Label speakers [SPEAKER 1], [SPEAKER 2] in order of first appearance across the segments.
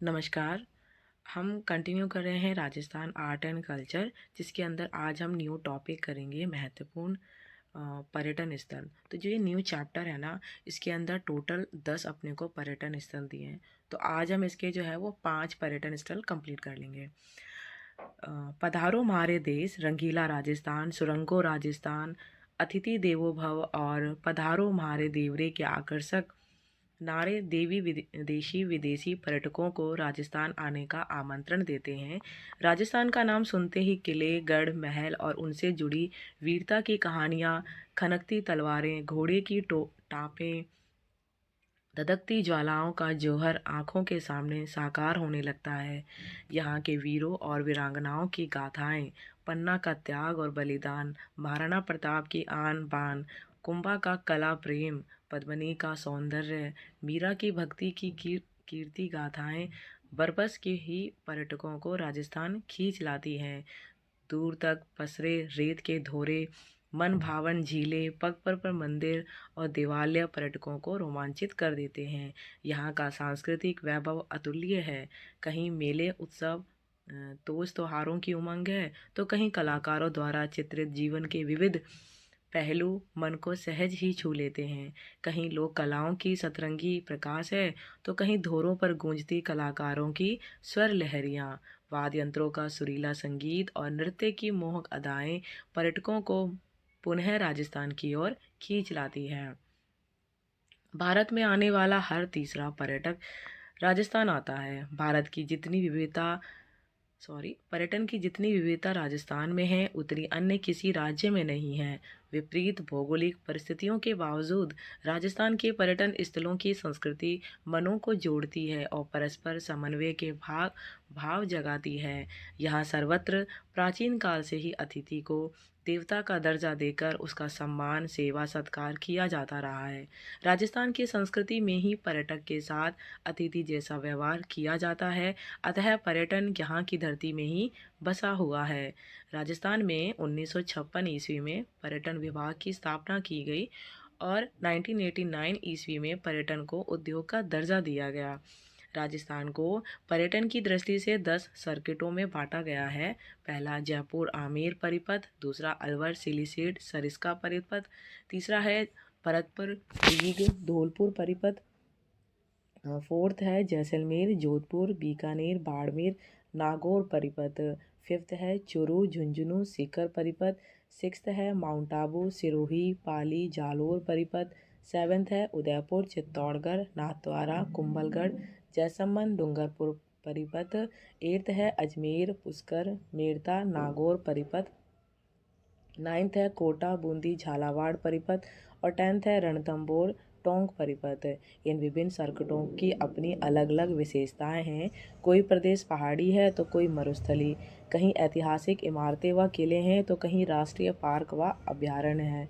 [SPEAKER 1] नमस्कार। हम कंटिन्यू कर रहे हैं राजस्थान आर्ट एंड कल्चर, जिसके अंदर आज हम न्यू टॉपिक करेंगे महत्वपूर्ण पर्यटन स्थल। तो जो ये न्यू चैप्टर है ना, इसके अंदर टोटल 10 अपने को पर्यटन स्थल दिए हैं। तो आज हम इसके जो है वो 5 पर्यटन स्थल कंप्लीट कर लेंगे। पधारो हमारे देश, रंगीला राजस्थान, सुरंगो राजस्थान, अतिथि देवो भव और पधारो हमारे देवरे के आकर्षक नारे देवी देशी विदेशी पर्यटकों को राजस्थान आने का आमंत्रण देते हैं। राजस्थान का नाम सुनते ही किले, गढ़, महल और उनसे जुड़ी वीरता की कहानियाँ, खनकती तलवारें, घोड़े की टापें, धधकती ज्वालाओं का जौहर आंखों के सामने साकार होने लगता है। यहाँ के वीरों और वीरांगनाओं की गाथाएं, पन्ना का त्याग और बलिदान, महाराणा प्रताप की आन बान, कुंभा का कला प्रेम, पद्मिनी का सौंदर्य, मीरा की भक्ति की कीर्ति गाथाएं बरबस के ही पर्यटकों को राजस्थान खींच लाती हैं। दूर तक पसरे रेत के धोरे, मन भावन झीलें, पग पर मंदिर और देवालय पर्यटकों को रोमांचित कर देते हैं। यहाँ का सांस्कृतिक वैभव अतुल्य है। कहीं मेले उत्सव तोज त्योहारों की उमंग है, तो कहीं कलाकारों द्वारा चित्रित जीवन के विविध पहलू मन को सहज ही छू लेते हैं। कहीं लोक कलाओं की सतरंगी प्रकाश है, तो कहीं धोरों पर गूंजती कलाकारों की स्वर लहरियाँ, वाद्य यंत्रों का सुरीला संगीत और नृत्य की मोहक अदाएं पर्यटकों को पुनः राजस्थान की ओर खींच लाती है। भारत में आने वाला हर तीसरा पर्यटक राजस्थान आता है। पर्यटन की जितनी विविधता राजस्थान में है, उतनी अन्य किसी राज्य में नहीं है। विपरीत भौगोलिक परिस्थितियों के बावजूद राजस्थान के पर्यटन स्थलों की संस्कृति मनों को जोड़ती है और परस्पर समन्वय के भाव जगाती है। यहाँ सर्वत्र प्राचीन काल से ही अतिथि को देवता का दर्जा देकर उसका सम्मान, सेवा, सत्कार किया जाता रहा है। राजस्थान की संस्कृति में ही पर्यटक के साथ अतिथि जैसा व्यवहार किया जाता है, अतः पर्यटन यहाँ की धरती में ही बसा हुआ है। राजस्थान में 1956 ईस्वी में पर्यटन विभाग की स्थापना की गई और 1989 ईस्वी में पर्यटन को उद्योग का दर्जा दिया गया। राजस्थान को पर्यटन की दृष्टि से 10 सर्किटों में बांटा गया है। पहला जयपुर आमेर परिपथ, दूसरा अलवर सिलीसेट सरिस्का परिपथ, तीसरा है भरतपुर रीग धौलपुर परिपथ, फोर्थ है जैसलमेर जोधपुर बीकानेर बाड़मेर नागौर परिपथ, फिफ्थ है चूरू झुंझुनू सीकर परिपथ, सिक्स्थ है माउंट आबू सिरोही पाली जालोर परिपथ, सेवेंथ है उदयपुर चित्तौड़गढ़ नाथद्वारा कुंभलगढ़ जैसलमेर डूंगरपुर परिपथ, एट्थ है अजमेर पुष्कर मेड़ता नागौर परिपथ, नाइन्थ है कोटा बूंदी झालावाड़ परिपथ और 10th है रणथंभौर टोंक परिपथ। इन विभिन्न सर्किटों की अपनी अलग अलग विशेषताएं हैं। कोई प्रदेश पहाड़ी है तो कोई मरुस्थली, कहीं ऐतिहासिक इमारतें व किले हैं तो कहीं राष्ट्रीय पार्क व अभ्यारण्य है।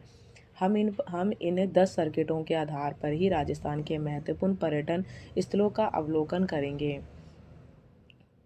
[SPEAKER 1] हम इन 10 सर्किटों के आधार पर ही राजस्थान के महत्वपूर्ण पर्यटन स्थलों का अवलोकन करेंगे।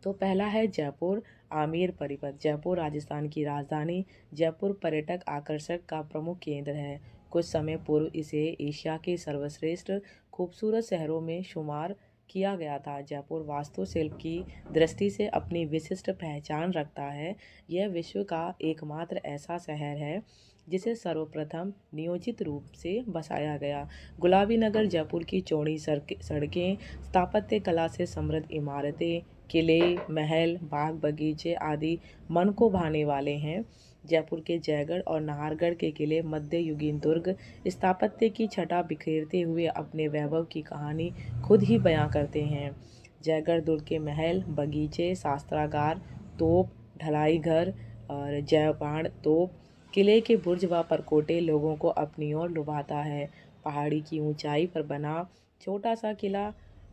[SPEAKER 1] तो पहला है जयपुर आमेर परिपथ। जयपुर राजस्थान की राजधानी जयपुर पर्यटक आकर्षण का प्रमुख केंद्र है। कुछ समय पूर्व इसे एशिया के सर्वश्रेष्ठ खूबसूरत शहरों में शुमार किया गया था। जयपुर वास्तुशिल्प की दृष्टि से अपनी विशिष्ट पहचान रखता है। यह विश्व का एकमात्र ऐसा शहर है जिसे सर्वप्रथम नियोजित रूप से बसाया गया। गुलाबी नगर जयपुर की चौड़ी सड़कें, स्थापत्य कला से समृद्ध इमारतें, किले, महल, बाग बगीचे आदि मन को भाने वाले हैं। जयपुर के जयगढ़ और नाहरगढ़ के किले मध्ययुगीन दुर्ग स्थापत्य की छटा बिखेरते हुए अपने वैभव की कहानी खुद ही बयां करते हैं। जयगढ़ दुर्ग के महल, बगीचे, शास्त्रागार, तोप ढलाई घर और जयबाण तोप, किले के बुर्ज व परकोटे लोगों को अपनी ओर लुभाता है। पहाड़ी की ऊंचाई पर बना छोटा सा किला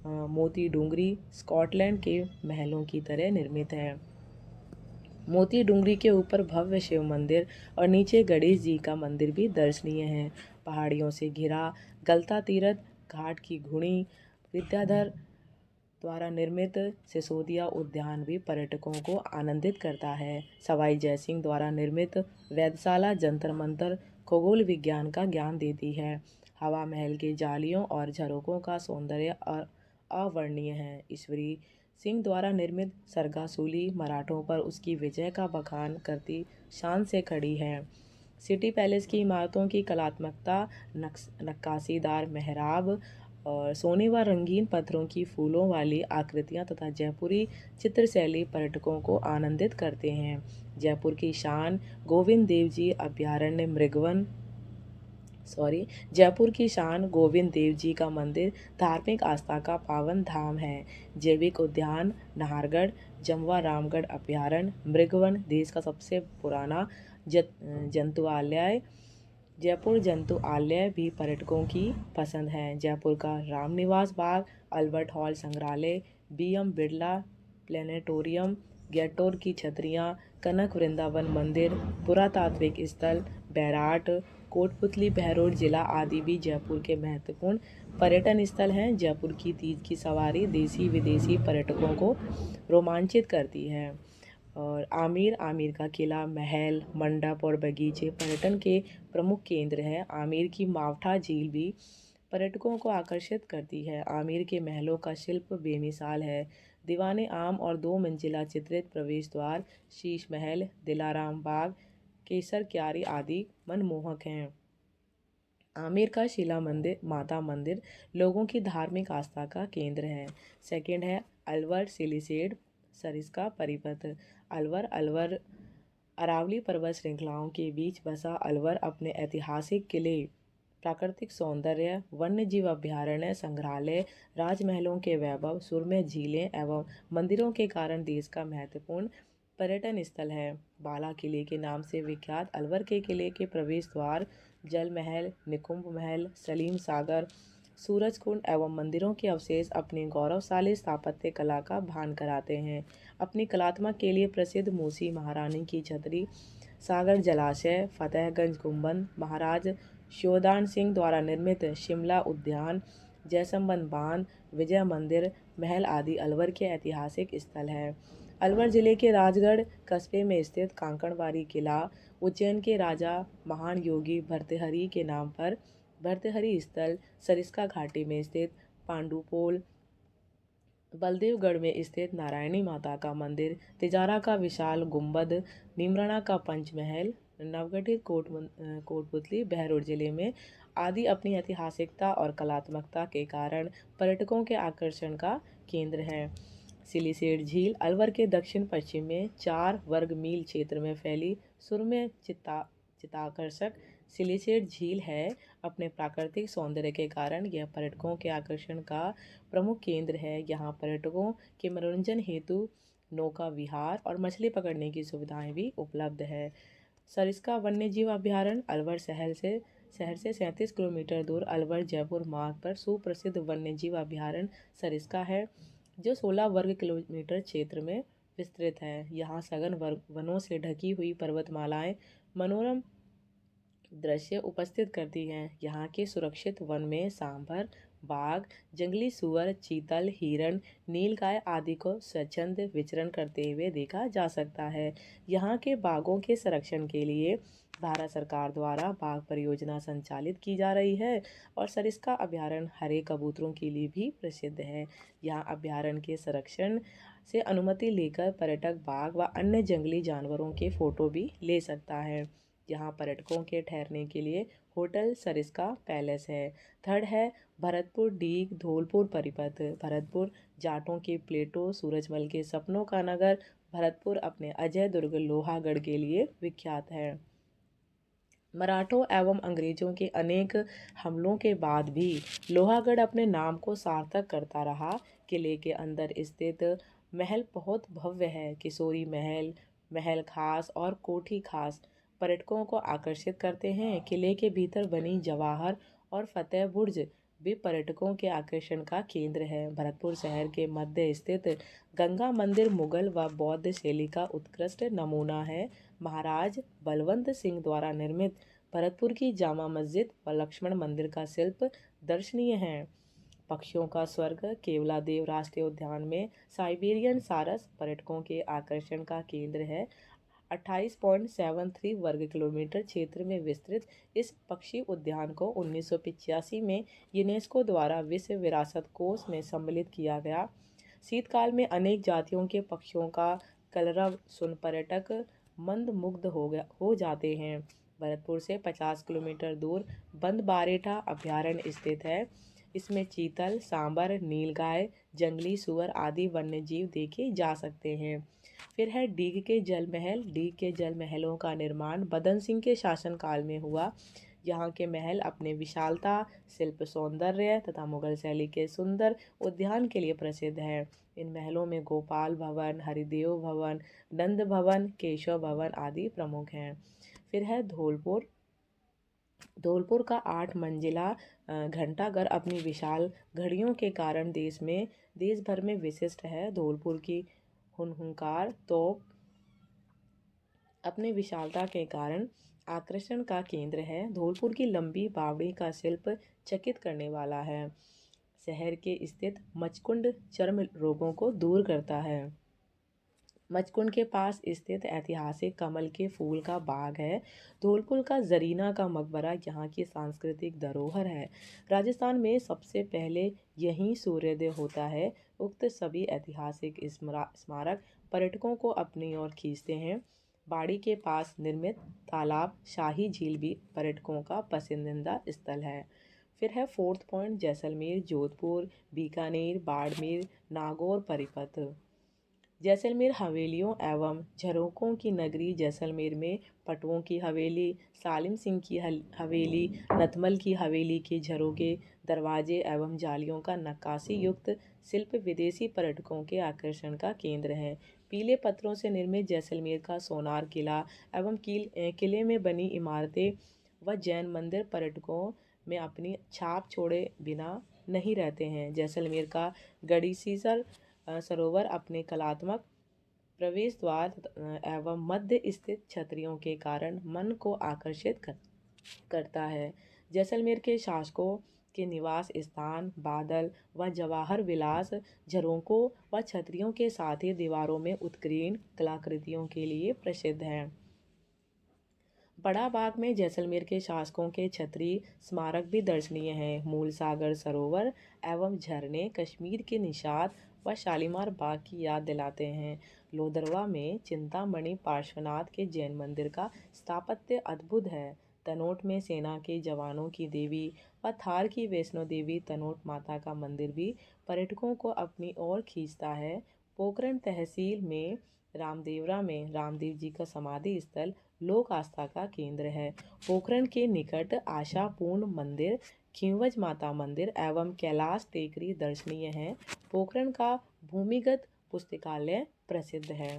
[SPEAKER 1] मोती डूंगरी स्कॉटलैंड के महलों की तरह निर्मित है। मोती डूंगरी के ऊपर भव्य शिव मंदिर और नीचे गणेश जी का मंदिर भी दर्शनीय है। पहाड़ियों से घिरा गलता तीर्थ घाट की घुड़ी विद्याधर द्वारा निर्मित सिसोदिया उद्यान भी पर्यटकों को आनंदित करता है। सवाई जयसिंह द्वारा निर्मित वेधशाला जंतर मंतर खगोल विज्ञान का ज्ञान देती है। हवा महल के जालियों और झरोकों का सौंदर्य और अवर्णनीय है। ईश्वरी सिंह द्वारा निर्मित सरगासूली मराठों पर उसकी विजय का बखान करती शान से खड़ी है। सिटी पैलेस की इमारतों की कलात्मकता, नक्काशीदार मेहराब और सोने व रंगीन पत्थरों की फूलों वाली आकृतियाँ तथा जयपुरी चित्रशैली पर्यटकों को आनंदित करते हैं। जयपुर की शान गोविंद देव जी अभयारण्य मृगवन जयपुर की शान गोविंद देव जी का मंदिर धार्मिक आस्था का पावन धाम है। जैविक उद्यान नाहरगढ़ जमवा रामगढ़ अभयारण्य मृगवन देश का सबसे पुराना जंतुआलय जयपुर जंतुआलय भी पर्यटकों की पसंद है। जयपुर का रामनिवास बाग, अल्बर्ट हॉल संग्रहालय, BM बिरला प्लेनेटोरियम, गेटोर की छतरियाँ, कनक वृंदावन मंदिर, पुरातात्विक स्थल बैराट, कोटपुतली बहरोड जिला आदि भी जयपुर के महत्वपूर्ण पर्यटन स्थल हैं। जयपुर की तीज की सवारी देसी विदेशी पर्यटकों को रोमांचित करती है। और आमेर का किला, महल, मंडप और बगीचे पर्यटन के प्रमुख केंद्र है। आमेर की मावठा झील भी पर्यटकों को आकर्षित करती है। आमेर के महलों का शिल्प बेमिसाल है। दीवाने आम और 2 मंजिला चित्रित प्रवेश द्वार, शीश महल, दिलाराम बाग, केसर क्यारी आदि मनमोहक हैं। आमेर का शिला मंदिर, माता मंदिर लोगों की धार्मिक आस्था का केंद्र है। सेकंड है अलवर सिलिसेट सरिस्का परिपथ। अलवर अरावली पर्वत श्रृंखलाओं के बीच बसा अलवर अपने ऐतिहासिक किले, प्राकृतिक सौंदर्य, वन्य जीव अभयारण्य, संग्रहालय, राजमहलों के वैभव, सुरम्य झीलें एवं मंदिरों के कारण देश का महत्वपूर्ण पर्यटन स्थल है। बाला किले के नाम से विख्यात अलवर के किले के प्रवेश द्वार जल महल, निकुंभ महल, सलीम सागर, सूरज कुंड एवं मंदिरों के अवशेष अपनी गौरवशाली स्थापत्य कला का भान कराते हैं। अपनी कलात्मक के लिए प्रसिद्ध मूसी महारानी की छतरी, सागर जलाशय, फतेहगंज गुंबद, महाराज शिवदान सिंह द्वारा निर्मित शिमला उद्यान, जयसंबंद बांध, विजय मंदिर महल आदि अलवर के ऐतिहासिक स्थल हैं। अलवर जिले के राजगढ़ कस्बे में स्थित कांकड़बाड़ी किला, उज्जैन के राजा महान योगी भर्तृहरि के नाम पर भर्तृहरि स्थल, सरिस्का घाटी में स्थित पांडुपोल, बलदेवगढ़ में स्थित नारायणी माता का मंदिर, तिजारा का विशाल गुंबद, नीमराणा का पंचमहल, नवगठित कोटपुतली बहरोड जिले में आदि अपनी ऐतिहासिकता और कलात्मकता के कारण पर्यटकों के आकर्षण का केंद्र है। सिलिसेट झील अलवर के दक्षिण पश्चिम में 4 वर्ग मील क्षेत्र में फैली सुरम्य चित्ताकर्षक सिलिसेट झील है। अपने प्राकृतिक सौंदर्य के कारण यह पर्यटकों के आकर्षण का प्रमुख केंद्र है। यहाँ पर्यटकों के मनोरंजन हेतु नौका विहार और मछली पकड़ने की सुविधाएं भी उपलब्ध है। सरिस्का वन्यजीव अभयारण्य अलवर शहर से 37 किलोमीटर दूर अलवर जयपुर मार्ग पर सुप्रसिद्ध वन्यजीव अभयारण्य सरिस्का है, जो 16 वर्ग किलोमीटर क्षेत्र में विस्तृत है। यहाँ सघन वनों से ढकी हुई पर्वतमालाएं मनोरम दृश्य उपस्थित करती हैं। यहाँ के सुरक्षित वन में सांभर, बाघ, जंगली सुअर, चीतल, हिरण, नीलगाय आदि को स्वच्छंद विचरण करते हुए देखा जा सकता है। यहाँ के बाघों के संरक्षण के लिए भारत सरकार द्वारा बाघ परियोजना संचालित की जा रही है और सरिस्का अभयारण्य हरे कबूतरों के लिए भी प्रसिद्ध है। यहाँ अभयारण्य के संरक्षण से अनुमति लेकर पर्यटक बाघ व अन्य जंगली जानवरों के फोटो भी ले सकता है। यहाँ पर्यटकों के ठहरने के लिए होटल सरिस्का पैलेस है। थर्ड है भरतपुर डीग धौलपुर परिपथ। भरतपुर जाटों के प्लेटो, सूरजमल के सपनों का नगर। भरतपुर अपने अजय दुर्ग लोहागढ़ के लिए विख्यात है। मराठों एवं अंग्रेजों के अनेक हमलों के बाद भी लोहागढ़ अपने नाम को सार्थक करता रहा। किले के अंदर स्थित महल बहुत भव्य है। किशोरी महल, महल खास और कोठी खास पर्यटकों को आकर्षित करते हैं। किले के भीतर बनी जवाहर और फतेह बुर्ज भी पर्यटकों के आकर्षण का केंद्र है। भरतपुर शहर के मध्य स्थित गंगा मंदिर मुगल व बौद्ध शैली का उत्कृष्ट नमूना है। महाराज बलवंत सिंह द्वारा निर्मित भरतपुर की जामा मस्जिद व लक्ष्मण मंदिर का शिल्प दर्शनीय है। पक्षियों का स्वर्ग केवलादेव राष्ट्रीय उद्यान में साइबेरियन सारस पर्यटकों के आकर्षण का केंद्र है। 28.73 वर्ग किलोमीटर क्षेत्र में विस्तृत इस पक्षी उद्यान को 1985 में यूनेस्को द्वारा विश्व विरासत कोष में सम्मिलित किया गया। शीतकाल में अनेक जातियों के पक्षियों का कलरव सुन पर्यटक मंत्रमुग्ध हो जाते हैं। भरतपुर से 50 किलोमीटर दूर बंदबारेठा अभयारण्य स्थित है। इसमें चीतल, सांबर, नीलगाय, जंगली सूअर आदि वन्यजीव देखे जा सकते हैं। फिर है डीग के जल महल। डीग के जल महलों का निर्माण बदन सिंह के शासनकाल में हुआ। यहाँ के महल अपने विशालता, शिल्प सौंदर्य तथा मुगल शैली के सुंदर उद्यान के लिए प्रसिद्ध है। इन महलों में गोपाल भवन, हरिदेव भवन, नंद भवन, केशव भवन आदि प्रमुख हैं। फिर है धौलपुर। धौलपुर का 8 मंजिला घंटाघर अपनी विशाल घड़ियों के कारण देश भर में विशिष्ट है। धौलपुर की हुनहुंकार तोप अपने विशालता के कारण आकर्षण का केंद्र है। धौलपुर की लंबी बावड़ी का शिल्प चकित करने वाला है। शहर के स्थित मचकुंड चर्म रोगों को दूर करता है। मचकुंड के पास स्थित ऐतिहासिक कमल के फूल का बाग है। धौलपुर का जरीना का मकबरा यहाँ की सांस्कृतिक धरोहर है। राजस्थान में सबसे पहले यहीं सूर्योदय होता है। उक्त सभी ऐतिहासिक स्मारक पर्यटकों को अपनी ओर खींचते हैं। बाड़ी के पास निर्मित तालाब शाही झील भी पर्यटकों का पसंदीदा स्थल है। फिर है फोर्थ पॉइंट जैसलमेर, जोधपुर, बीकानेर, बाड़मेर, नागौर परिपथ। जैसलमेर हवेलियों एवं झरोकों की नगरी। जैसलमेर में पटुओं की हवेली, सालिम सिंह की हवेली, नथमल की हवेली के झरोके, दरवाजे एवं जालियों का नक्काशी युक्त शिल्प विदेशी पर्यटकों के आकर्षण का केंद्र है। पीले पत्थरों से निर्मित जैसलमेर का सोनार किला एवं किले में बनी इमारतें व जैन मंदिर पर्यटकों में अपनी छाप छोड़े बिना नहीं रहते हैं। जैसलमेर का गढ़ीसीसर सरोवर अपने कलात्मक प्रवेश द्वार एवं मध्य स्थित छतरियों के कारण मन को आकर्षित करता है। जैसलमेर के शासकों के निवास स्थान बादल व जवाहर विलास झरोकों व छतरियों के साथ ही दीवारों में उत्कीर्ण कलाकृतियों के लिए प्रसिद्ध है। बड़ा बाग में जैसलमेर के शासकों के छतरी स्मारक भी दर्शनीय हैं। मूल सागर सरोवर एवं झरने कश्मीर के निषाद व शालीमार बाग की याद दिलाते हैं। लोदरवा में चिंतामणि पार्श्वनाथ के जैन मंदिर का स्थापत्य अद्भुत है। तनोट में सेना के जवानों की देवी व थार की वैष्णो देवी तनोट माता का मंदिर भी पर्यटकों को अपनी ओर खींचता है। पोखरण तहसील में रामदेवरा में रामदेव जी का समाधि स्थल लोक आस्था का केंद्र है। पोखरण के निकट आशापूर्ण मंदिर, खींवज माता मंदिर एवं कैलाश टेकरी दर्शनीय है। पोखरण का भूमिगत पुस्तकालय प्रसिद्ध है।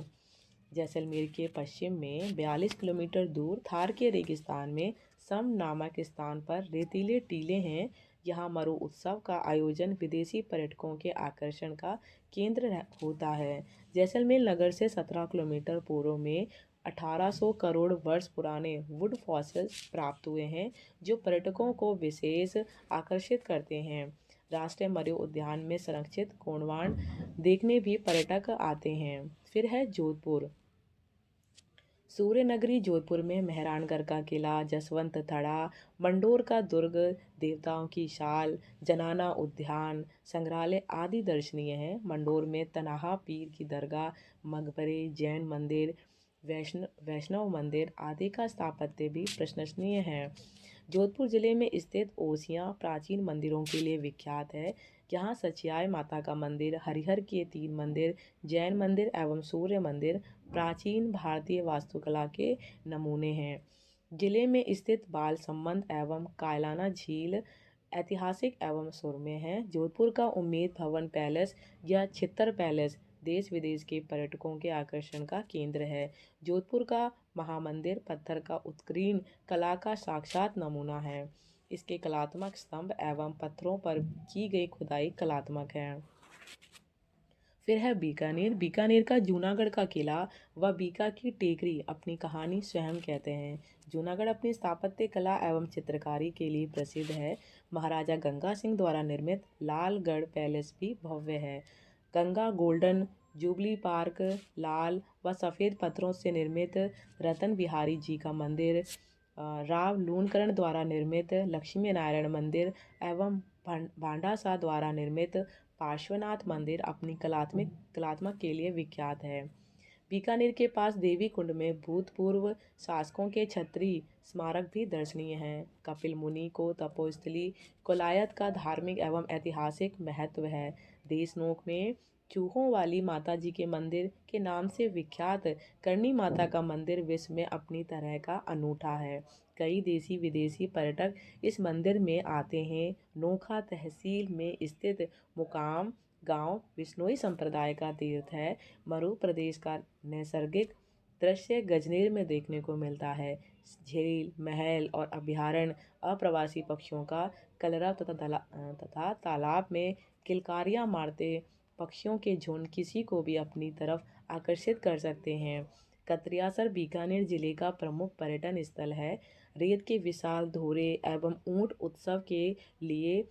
[SPEAKER 1] जैसलमेर के पश्चिम में 42 किलोमीटर दूर थार के रेगिस्तान में सम नामक स्थान पर रेतीले टीले हैं। यहाँ मरु उत्सव का आयोजन विदेशी पर्यटकों के आकर्षण का केंद्र होता है। जैसलमेर नगर से 17 किलोमीटर पूर्व में 1800 करोड़ वर्ष पुराने वुड फॉसिल्स प्राप्त हुए हैं, जो पर्यटकों को विशेष आकर्षित करते हैं। राष्ट्रीय मरु उद्यान में संरक्षित कोणवाण देखने भी पर्यटक आते हैं। फिर है जोधपुर। सूर्य नगरी जोधपुर में मेहरानगढ़ का किला, जसवंत थड़ा, मंडोर का दुर्ग, देवताओं की शाल, जनाना उद्यान, संग्रहालय आदि दर्शनीय हैं। मंडोर में तनाहा पीर की दरगाह, मकबरे, जैन मंदिर, वैष्णव मंदिर आदि का स्थापत्य भी प्रशंसनीय है। जोधपुर जिले में स्थित ओसियां प्राचीन मंदिरों के लिए विख्यात है। यहाँ सचियाय माता का मंदिर, हरिहर के 3 मंदिर, जैन मंदिर एवं सूर्य मंदिर प्राचीन भारतीय वास्तुकला के नमूने हैं। जिले में स्थित बाल संबंध एवं कायलाना झील ऐतिहासिक एवं सुरम्य है। जोधपुर का उम्मेद भवन पैलेस या छित्तर पैलेस देश विदेश के पर्यटकों के आकर्षण का केंद्र है। जोधपुर का महामंदिर पत्थर का उत्कीर्ण कला का साक्षात नमूना है। इसके कलात्मक स्तंभ एवं पत्थरों पर की गई खुदाई कलात्मक है। फिर है बीकानेर। बीकानेर का जूनागढ़ का किला व बीका की टेकरी अपनी कहानी स्वयं कहते हैं। जूनागढ़ अपनी स्थापत्य कला एवं चित्रकारी के लिए प्रसिद्ध है। महाराजा गंगा सिंह द्वारा निर्मित लालगढ़ पैलेस भी भव्य है। गंगा गोल्डन जुबली पार्क लाल व सफ़ेद पत्थरों से निर्मित रतन बिहारी जी का मंदिर, राव लूणकरण द्वारा निर्मित लक्ष्मी नारायण मंदिर एवं भांडासा द्वारा निर्मित पार्श्वनाथ मंदिर अपनी कलात्मक के लिए विख्यात है। बीकानेर के पास देवी कुंड में भूतपूर्व शासकों के छत्री स्मारक भी दर्शनीय हैं। कपिल मुनि को तपोस्थली कोलायत का धार्मिक एवं ऐतिहासिक महत्व है। देशनोक में चूहों वाली माता जी के मंदिर के नाम से विख्यात करणी माता का मंदिर विश्व में अपनी तरह का अनूठा है। कई देसी विदेशी पर्यटक इस मंदिर में आते हैं। नोखा तहसील में स्थित मुकाम गांव बिश्नोई संप्रदाय का तीर्थ है। मरु प्रदेश का नैसर्गिक दृश्य गजनेर में देखने को मिलता है। झील महल और अभयारण्य अप्रवासी पक्षियों का कलरव तथा तालाब में किलकारियां मारते पक्षियों के झुंड किसी को भी अपनी तरफ आकर्षित कर सकते हैं। कतरियासर बीकानेर जिले का प्रमुख पर्यटन स्थल है। रेत के विशाल धोरे एवं ऊंट उत्सव के लिए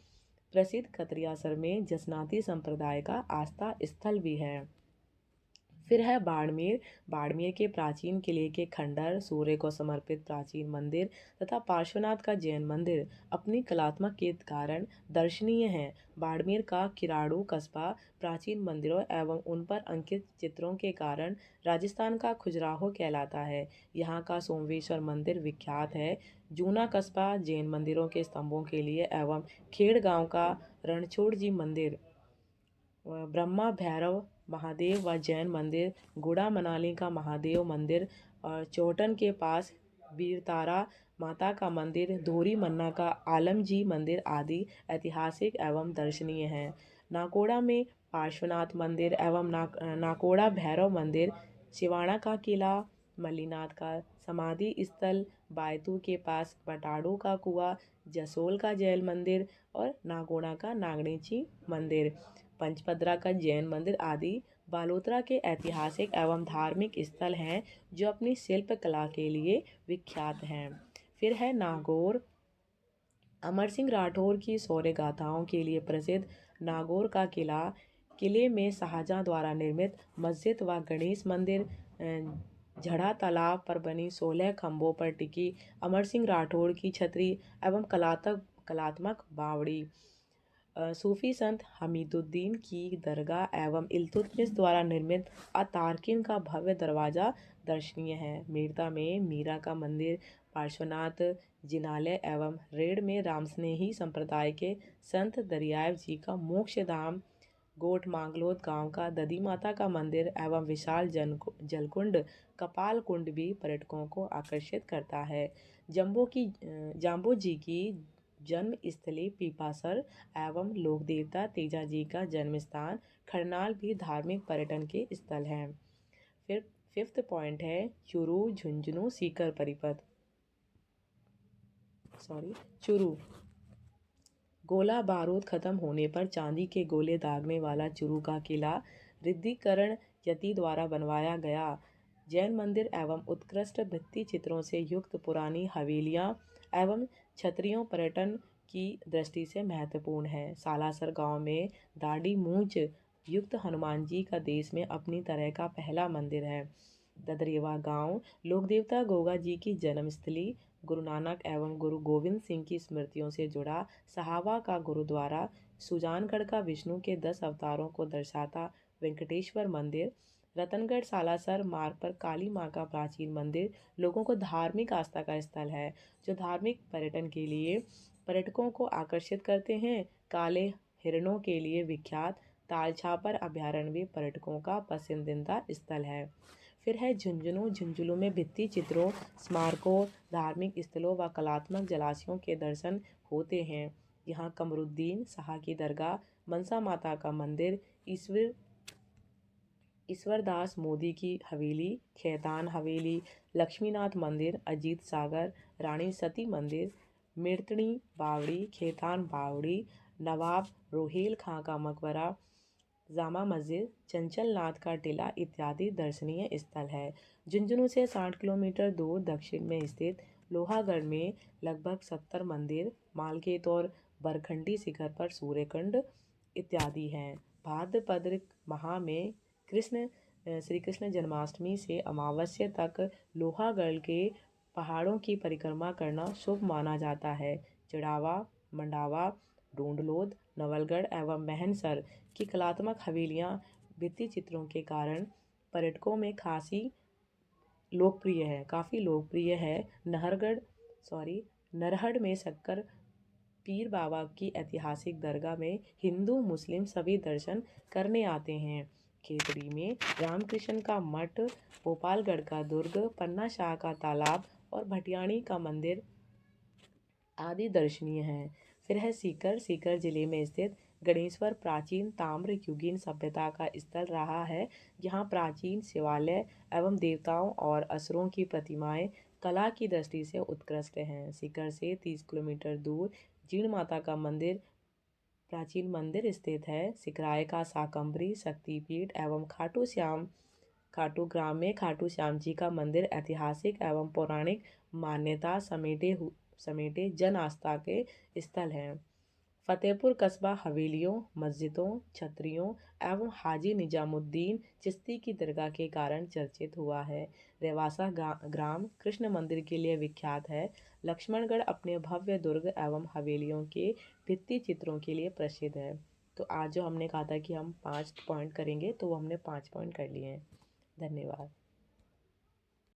[SPEAKER 1] प्रसिद्ध कतरियासर में जसनाती संप्रदाय का आस्था स्थल भी है। फिर है बाड़मेर। बाड़मेर के प्राचीन किले के खंडर, सूर्य को समर्पित प्राचीन मंदिर तथा पार्श्वनाथ का जैन मंदिर अपनी कलात्मक के कारण दर्शनीय हैं। बाड़मेर का किराड़ू कस्बा प्राचीन मंदिरों एवं उन पर अंकित चित्रों के कारण राजस्थान का खजुराहो कहलाता है। यहाँ का सोमवेश्वर मंदिर विख्यात है। जूना कस्बा जैन मंदिरों के स्तंभों के लिए एवं खेड़ गांव का रणछोड़ जी मंदिर, ब्रह्मा भैरव महादेव व जैन मंदिर, गुड़ा मनाली का महादेव मंदिर और चौटन के पास वीरतारा माता का मंदिर, धोरी मन्ना का आलमजी मंदिर आदि ऐतिहासिक एवं दर्शनीय हैं। नाकोड़ा में पार्श्वनाथ मंदिर एवं नाकोड़ा भैरव मंदिर, सिवाना का किला, मल्लीनाथ का समाधि स्थल, बायतू के पास बटाड़ू का कुआं, जसोल का जैन मंदिर और नागोड़ा का नागणेची मंदिर, पंचपदरा का जैन मंदिर आदि बालोतरा के ऐतिहासिक एवं धार्मिक स्थल हैं जो अपनी शिल्प कला के लिए विख्यात हैं। फिर है नागौर। अमर सिंह राठौर की शौर्य गाथाओं के लिए प्रसिद्ध नागौर का किला, किले में शाहजहां द्वारा निर्मित मस्जिद व गणेश मंदिर, झड़ा तालाब पर बनी 16 खंभों पर टिकी अमर सिंह राठौर की छतरी एवं कलात्मक बावड़ी, सूफी संत हमीदुद्दीन की दरगाह एवं इल्तुतमिश द्वारा निर्मित अतारकिन का भव्य दरवाज़ा दर्शनीय है। मीरता में मीरा का मंदिर, पार्श्वनाथ जिनालय एवं रेड़ में रामस्नेही संप्रदाय के संत दरियाव जी का मोक्ष धाम, गोठ मांगलोद गांव का ददी माता का मंदिर एवं विशाल जलकुंड कपाल कुंड भी पर्यटकों को आकर्षित करता है। जाम्बो जी की जन्म स्थली पीपासर एवं लोक देवता तेजा जी का जन्म स्थान खरनाल भी धार्मिक पर्यटन के स्थल हैं। फिर 5th पॉइंट है चुरू झुंझुनू सीकर परिपथ। चुरू गोला बारूद खत्म होने पर चांदी के गोले दागने वाला चुरू का किला रिद्धिकरण यति द्वारा बनवाया गया जैन मंदिर एवं उत्कृष्ट भित्ति चित्रों से युक्त पुरानी हवेलियां एवं छतरियों पर्यटन की दृष्टि से महत्वपूर्ण है। सालासर गांव में दाढ़ी मूंछ युक्त हनुमान जी का देश में अपनी तरह का पहला मंदिर है। ददरेवा गांव लोकदेवता गोगा जी की जन्मस्थली, गुरु नानक एवं गुरु गोविंद सिंह की स्मृतियों से जुड़ा सहावा का गुरुद्वारा, सुजानगढ़ का विष्णु के 10 अवतारों को दर्शाता वेंकटेश्वर मंदिर, रतनगढ़ सालासर मार्ग पर काली माँ का प्राचीन मंदिर लोगों को धार्मिक आस्था का स्थल है जो धार्मिक पर्यटन के लिए पर्यटकों को आकर्षित करते हैं। काले हिरणों के लिए विख्यात तालछापर अभयारण्य भी पर्यटकों का पसंदीदा स्थल है। फिर है झुंझुनू। झुंझुनू में भित्ति चित्रों, स्मारकों, धार्मिक स्थलों व कलात्मक जलाशयों के दर्शन होते हैं। यहाँ कमरुद्दीन शाह की दरगाह, मनसा माता का मंदिर, ईश्वरदास मोदी की हवेली, खेतान हवेली, लक्ष्मीनाथ मंदिर, अजीत सागर, रानी सती मंदिर, मिर्तनी बावड़ी, खेतान बावड़ी, नवाब रोहेल खां का मकबरा, जामा मस्जिद, चंचल नाथ का टीला इत्यादि दर्शनीय स्थल है। झुंझुनू से 60 किलोमीटर दूर दक्षिण में स्थित लोहागढ़ में लगभग 70 मंदिर, मालखेत और बरखंडी शिखर पर सूर्यकुंड इत्यादि हैं। भाद्रपद माह में श्री कृष्ण जन्माष्टमी से अमावस्या तक लोहागढ़ के पहाड़ों की परिक्रमा करना शुभ माना जाता है। चढ़ावा, मंडावा, डूंडलोद, नवलगढ़ एवं महनसर की कलात्मक हवेलियाँ भित्ति चित्रों के कारण पर्यटकों में काफ़ी लोकप्रिय है। नरहड़ में शक्कर पीर बाबा की ऐतिहासिक दरगाह में हिंदू मुस्लिम सभी दर्शन करने आते हैं। खेतड़ी में रामकृष्ण का मठ, भोपालगढ़ का दुर्ग, पन्ना शाह का तालाब और भटियाणी का मंदिर आदि दर्शनीय हैं। फिर है सीकर जिले में स्थित गणेश्वर प्राचीन ताम्र युगीन सभ्यता का स्थल रहा है। यहाँ प्राचीन शिवालय एवं देवताओं और असुरों की प्रतिमाएं कला की दृष्टि से उत्कृष्ट हैं। सीकर से 30 किलोमीटर दूर जीण माता का प्राचीन मंदिर स्थित है। सिकराय का शाकंभरी शक्तिपीठ एवं खाटू ग्राम में खाटू श्याम जी का मंदिर ऐतिहासिक एवं पौराणिक मान्यता समेटे जन आस्था के स्थल हैं। फतेहपुर कस्बा हवेलियों, मस्जिदों, छतरियों एवं हाजी निजामुद्दीन चिश्ती की दरगाह के कारण चर्चित हुआ है। रेवासा ग्राम कृष्ण मंदिर के लिए विख्यात है। लक्ष्मणगढ़ अपने भव्य दुर्ग एवं हवेलियों के भित्ति चित्रों के लिए प्रसिद्ध है। तो आज जो हमने कहा था कि हम 5 पॉइंट करेंगे, तो वो हमने 5 पॉइंट कर लिए हैं। धन्यवाद।